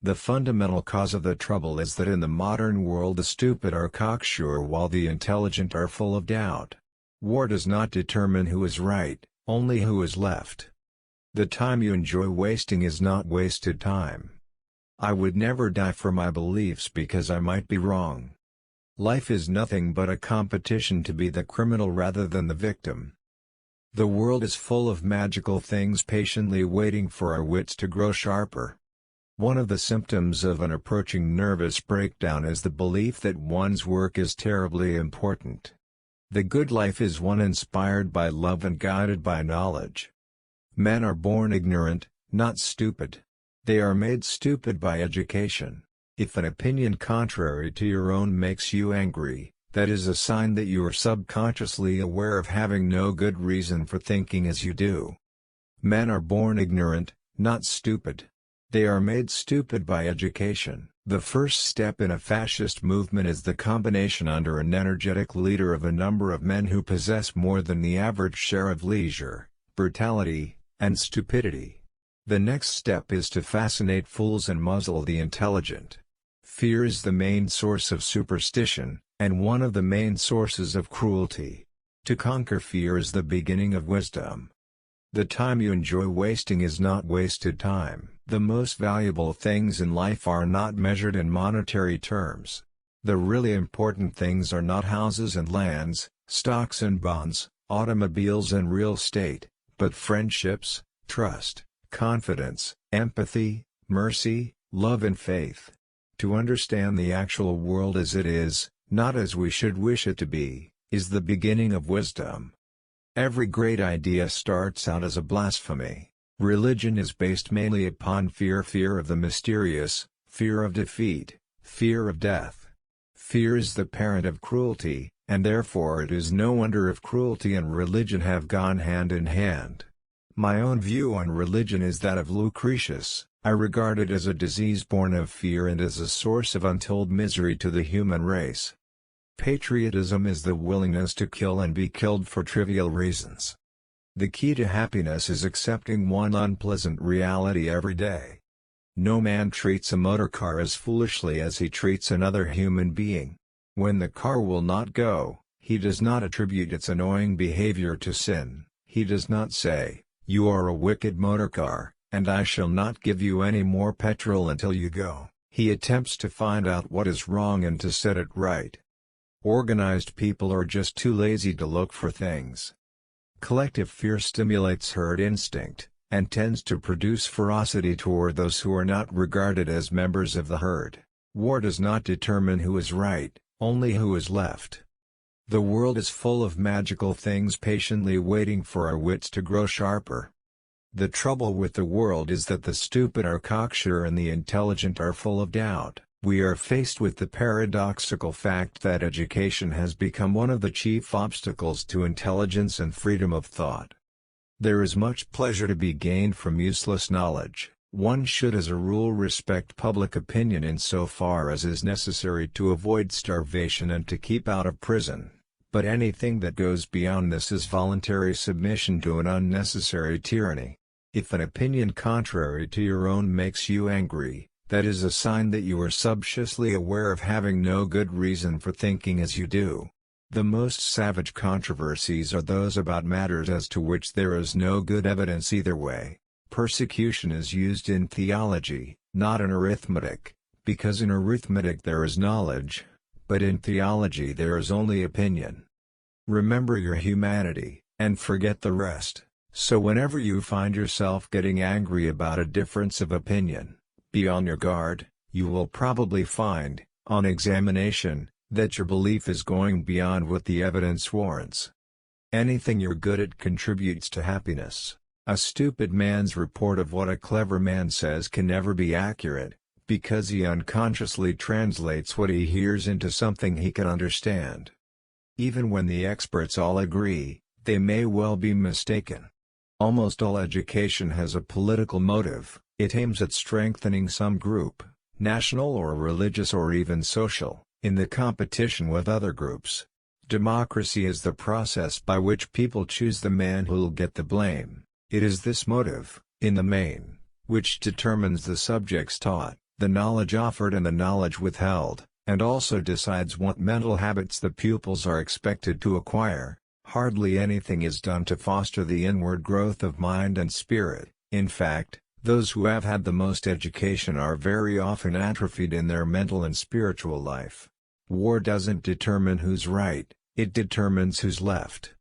The fundamental cause of the trouble is that in the modern world the stupid are cocksure while the intelligent are full of doubt. War does not determine who is right, only who is left. The time you enjoy wasting is not wasted time. I would never die for my beliefs because I might be wrong. Life is nothing but a competition to be the criminal rather than the victim. The world is full of magical things patiently waiting for our wits to grow sharper. One of the symptoms of an approaching nervous breakdown is the belief that one's work is terribly important. The good life is one inspired by love and guided by knowledge. Men are born ignorant, not stupid. They are made stupid by education. If an opinion contrary to your own makes you angry, that is a sign that you are subconsciously aware of having no good reason for thinking as you do. Men are born ignorant, not stupid. They are made stupid by education. The first step in a fascist movement is the combination under an energetic leader of a number of men who possess more than the average share of leisure, brutality, and stupidity. The next step is to fascinate fools and muzzle the intelligent. Fear is the main source of superstition, and one of the main sources of cruelty. To conquer fear is the beginning of wisdom. The time you enjoy wasting is not wasted time. The most valuable things in life are not measured in monetary terms. The really important things are not houses and lands, stocks and bonds, automobiles and real estate, but friendships, trust, confidence, empathy, mercy, love and faith. To understand the actual world as it is, not as we should wish it to be, is the beginning of wisdom. Every great idea starts out as a blasphemy. Religion is based mainly upon fear of the mysterious, fear of defeat, fear of death. Fear is the parent of cruelty, and therefore it is no wonder if cruelty and religion have gone hand in hand. My own view on religion is that of Lucretius. I regard it as a disease born of fear and as a source of untold misery to the human race. Patriotism is the willingness to kill and be killed for trivial reasons. The key to happiness is accepting one unpleasant reality every day. No man treats a motor car as foolishly as he treats another human being. When the car will not go, he does not attribute its annoying behavior to sin. He does not say, "You are a wicked motor car, and I shall not give you any more petrol until you go." He attempts to find out what is wrong and to set it right. Organized people are just too lazy to look for things. Collective fear stimulates herd instinct, and tends to produce ferocity toward those who are not regarded as members of the herd. War does not determine who is right, only who is left. The world is full of magical things patiently waiting for our wits to grow sharper. The trouble with the world is that the stupid are cocksure and the intelligent are full of doubt. We are faced with the paradoxical fact that education has become one of the chief obstacles to intelligence and freedom of thought. There is much pleasure to be gained from useless knowledge. One should as a rule respect public opinion insofar as is necessary to avoid starvation and to keep out of prison, but anything that goes beyond this is voluntary submission to an unnecessary tyranny. If an opinion contrary to your own makes you angry, that is a sign that you are subconsciously aware of having no good reason for thinking as you do. The most savage controversies are those about matters as to which there is no good evidence either way. Persecution is used in theology, not in arithmetic, because in arithmetic there is knowledge, but in theology there is only opinion. Remember your humanity, and forget the rest, so whenever you find yourself getting angry about a difference of opinion, be on your guard. You will probably find, on examination, that your belief is going beyond what the evidence warrants. Anything you're good at contributes to happiness. A stupid man's report of what a clever man says can never be accurate, because he unconsciously translates what he hears into something he can understand. Even when the experts all agree, they may well be mistaken. Almost all education has a political motive. It aims at strengthening some group, national or religious or even social, in the competition with other groups. Democracy is the process by which people choose the man who'll get the blame. It is this motive, in the main, which determines the subjects taught, the knowledge offered and the knowledge withheld, and also decides what mental habits the pupils are expected to acquire. Hardly anything is done to foster the inward growth of mind and spirit. In fact, those who have had the most education are very often atrophied in their mental and spiritual life. War doesn't determine who's right, it determines who's left.